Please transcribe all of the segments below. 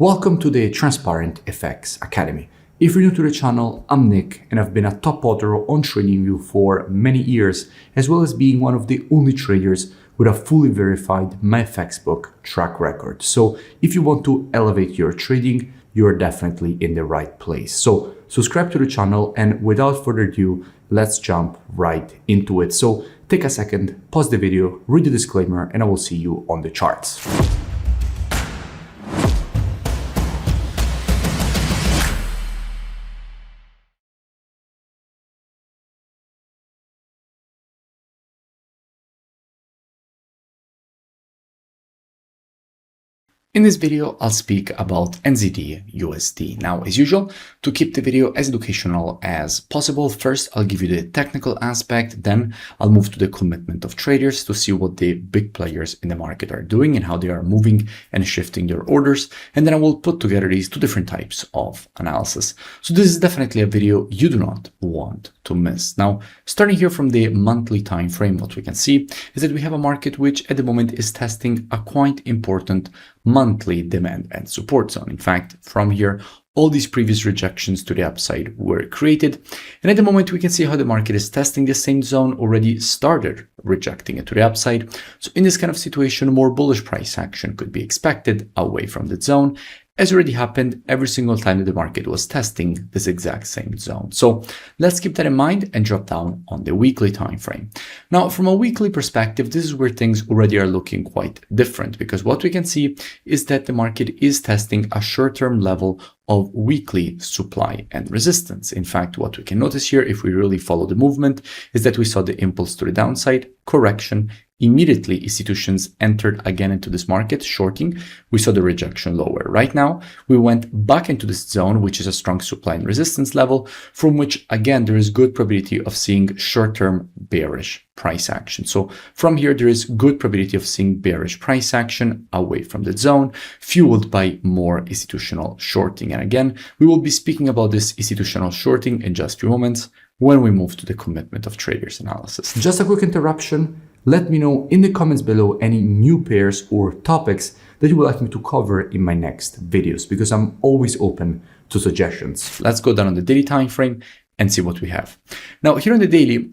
Welcome to the Transparent FX Academy. If you're new to the channel, I'm Nick and I've been a top author on TradingView for many years, as well as being one of the only traders with a fully verified MyFX book track record. So if you want to elevate your trading, you're definitely in the right place. So subscribe to the channel, and without further ado, let's jump right into it. So take a second, pause the video, read the disclaimer, and I will see you on the charts. In this video, I'll speak about NZDUSD. Now, as usual, to keep the video as educational as possible, first I'll give you the technical aspect, then I'll move to the commitment of traders to see what the big players in the market are doing and how they are moving and shifting their orders, and then I will put together these two different types of analysis. So this is definitely a video you do not want to miss. Now, starting here from the monthly time frame, what we can see is that we have a market which at the moment is testing a quite important monthly demand and support zone. In fact, from here, all these previous rejections to the upside were created. And at the moment, we can see how the market is testing the same zone, already started rejecting it to the upside. So in this kind of situation, more bullish price action could be expected away from the zone, as already happened every single time that the market was testing this exact same zone. So let's keep that in mind and drop down on the weekly time frame. Now, from a weekly perspective, this is where things already are looking quite different, because what we can see is that the market is testing a short-term level of weekly supply and resistance. In fact, what we can notice here, if we really follow the movement, is that we saw the impulse to the downside, correction. Immediately, institutions entered again into this market, shorting. We saw the rejection lower. Right now, we went back into this zone, which is a strong supply and resistance level, from which, again, there is good probability of seeing short-term bearish price action. So from here, there is good probability of seeing bearish price action away from the zone, fueled by more institutional shorting. And again, we will be speaking about this institutional shorting in just a few moments when we move to the commitment of traders analysis. Just a quick interruption. Let me know in the comments below any new pairs or topics that you would like me to cover in my next videos, because I'm always open to suggestions. Let's go down on the daily time frame and see what we have. Now, here on the daily,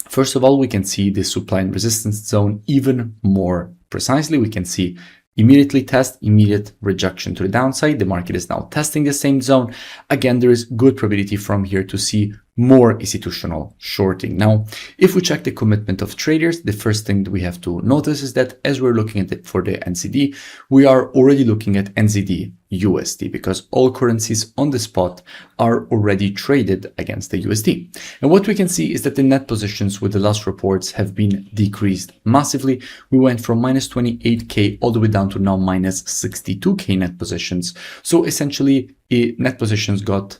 first of all, we can see the supply and resistance zone even more precisely. We can see immediately test, immediate rejection to the downside. The market is now testing the same zone. Again, there is good probability from here to see more institutional shorting. Now, if we check the commitment of traders, the first thing that we have to notice is that as we're looking at it for the NZD, we are already looking at NZDUSD, because all currencies on the spot are already traded against the USD. And what we can see is that the net positions with the last reports have been decreased massively. We went from minus 28K all the way down to now minus 62K net positions. So essentially, net positions got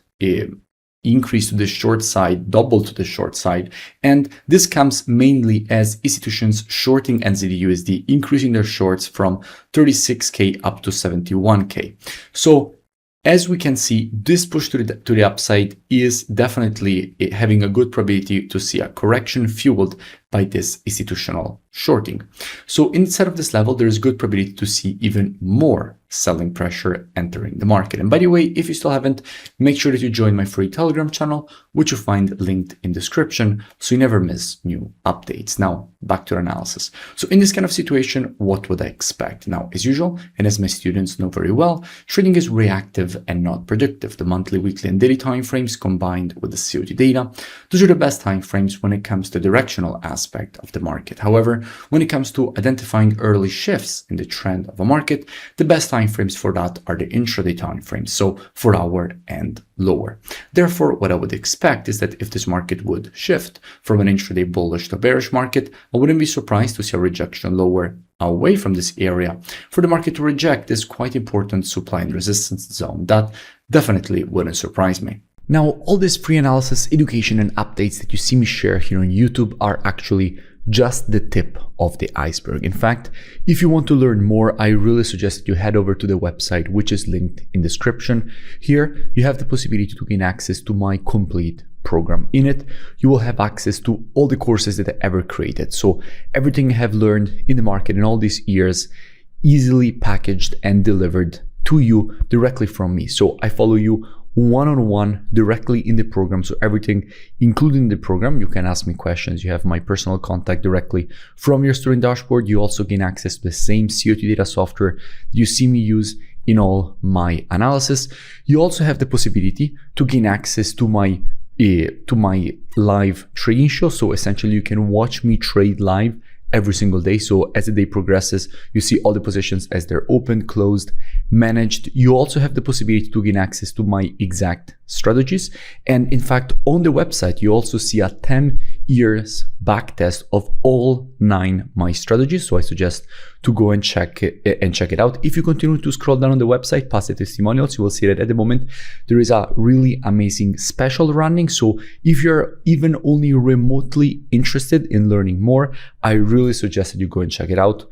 increase to the short side, double to the short side. And this comes mainly as institutions shorting NZDUSD, increasing their shorts from 36K up to 71K. So as we can see, this push to the upside is definitely having a good probability to see a correction fueled by this institutional shorting. So inside of this level, there is good probability to see even more selling pressure entering the market. And by the way, if you still haven't, make sure that you join my free Telegram channel, which you find linked in description, so you never miss new updates. Now, back to our analysis. So in this kind of situation, what would I expect? Now, as usual, and as my students know very well, trading is reactive and not predictive. The monthly, weekly, and daily time frames combined with the COT data, those are the best time frames when it comes to directional aspect of the market. However, when it comes to identifying early shifts in the trend of a market, the best time frames for that are the intraday time frames, so 4 hour and lower. Therefore, what I would expect is that if this market would shift from an intraday bullish to bearish market, I wouldn't be surprised to see a rejection lower away from this area for the market to reject this quite important supply and resistance zone. That definitely wouldn't surprise me. Now, all this free analysis, education, and updates that you see me share here on YouTube are actually just the tip of the iceberg. In fact, if you want to learn more, I really suggest that you head over to the website, which is linked in description. Here, you have the possibility to gain access to my complete program. In it, you will have access to all the courses that I ever created. So everything I have learned in the market in all these years, easily packaged and delivered to you directly from me. So I follow you one-on-one directly in the program. So everything, including the program, you can ask me questions. You have my personal contact directly from your student dashboard. You also gain access to the same COT data software that you see me use in all my analysis. You also have the possibility to gain access to my live trading show. So essentially you can watch me trade live every single day. So as the day progresses, you see all the positions as they're open, closed, managed. You also have the possibility to gain access to my exact strategies. And in fact, on the website, you also see a 10 years back test of all 9 my strategies. So I suggest to go and check it out. If you continue to scroll down on the website past the testimonials, you will see that at the moment there is a really amazing special running. So if you're even only remotely interested in learning more, I really suggest that you go and check it out.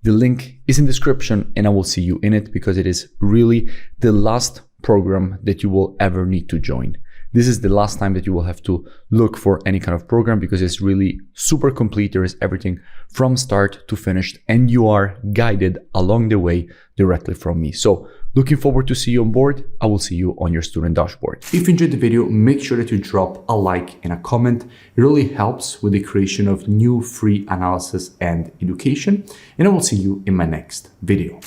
The link is in the description and I will see you in it, because it is really the last program that you will ever need to join. This is the last time that you will have to look for any kind of program, because it's really super complete. There is everything from start to finished, and you are guided along the way directly from me. So looking forward to see you on board. I will see you on your student dashboard. If you enjoyed the video, make sure that you drop a like and a comment. It really helps with the creation of new free analysis and education. And I will see you in my next video.